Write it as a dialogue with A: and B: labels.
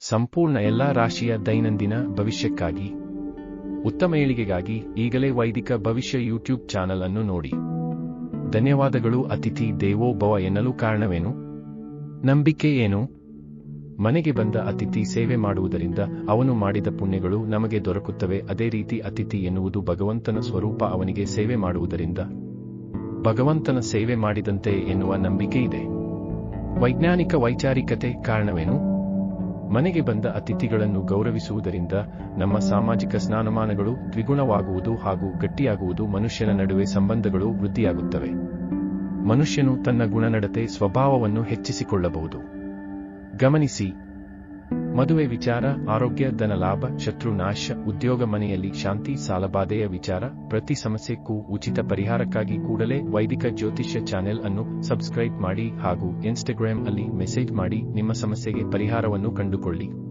A: ಸಂಪೂರ್ಣ ಎಲ್ಲಾ ರಾಶಿಯ ದೈನಂದಿನ ಭವಿಷ್ಯಕ್ಕಾಗಿ ಉತ್ತಮ ಏಳಿಗೆಗಾಗಿ ಈಗಲೇ ವೈದಿಕ ಭವಿಷ್ಯ ಯೂಟ್ಯೂಬ್ ಚಾನಲ್ ಅನ್ನು ನೋಡಿ. ಧನ್ಯವಾದಗಳು. ಅತಿಥಿ ದೇವೋ ಭವ ಎನ್ನಲು ಕಾರಣವೇನು? ನಂಬಿಕೆ ಏನು? ಮನೆಗೆ ಬಂದ ಅತಿಥಿ ಸೇವೆ ಮಾಡುವುದರಿಂದ ಅವನು ಮಾಡಿದ ಪುಣ್ಯಗಳು ನಮಗೆ ದೊರಕುತ್ತವೆ. ಅದೇ ರೀತಿ ಅತಿಥಿ ಎನ್ನುವುದು ಭಗವಂತನ ಸ್ವರೂಪ. ಅವನಿಗೆ ಸೇವೆ ಮಾಡುವುದರಿಂದ ಭಗವಂತನ ಸೇವೆ ಮಾಡಿದಂತೆ ಎನ್ನುವ ನಂಬಿಕೆ ಇದೆ. ವೈಜ್ಞಾನಿಕ ವೈಚಾರಿಕತೆ ಕಾರಣವೇನು? ಮನೆಗೆ ಬಂದ ಅತಿಥಿಗಳನ್ನು ಗೌರವಿಸುವುದರಿಂದ ನಮ್ಮ ಸಾಮಾಜಿಕ ಸ್ಥಾನಮಾನಗಳು ದ್ವಿಗುಣವಾಗುವುದು ಹಾಗೂ ಗಟ್ಟಿಯಾಗುವುದು. ಮನುಷ್ಯನ ನಡುವೆ ಸಂಬಂಧಗಳು ವೃದ್ಧಿಯಾಗುತ್ತವೆ. ಮನುಷ್ಯನು ತನ್ನ ಗುಣನಡತೆ ಸ್ವಭಾವವನ್ನು ಹೆಚ್ಚಿಸಿಕೊಳ್ಳಬಹುದು. ಗಮನಿಸಿ. ಮದುವೆ ವಿಚಾರ, ಆರೋಗ್ಯ, ಧನಲಾಭ, ಶತ್ರುನಾಶ, ಉದ್ಯೋಗ, ಮನೆಯಲ್ಲಿ ಶಾಂತಿ, ಸಾಲಬಾಧೆಯ ವಿಚಾರ, ಪ್ರತಿ ಸಮಸ್ಯೆಗೂ ಉಚಿತ ಪರಿಹಾರಕ್ಕಾಗಿ ಕೂಡಲೇ ವೈದಿಕ ಜ್ಯೋತಿಷ್ಯ ಚಾನೆಲ್ ಅನ್ನು ಸಬ್ಸ್ಕ್ರೈಬ್ ಮಾಡಿ ಹಾಗೂ ಇನ್ಸ್ಟಾಗ್ರಾಮ್ ಅಲ್ಲಿ ಮೆಸೇಜ್ ಮಾಡಿ ನಿಮ್ಮ ಸಮಸ್ಯೆಗೆ ಪರಿಹಾರವನ್ನು ಕಂಡುಕೊಳ್ಳಿ.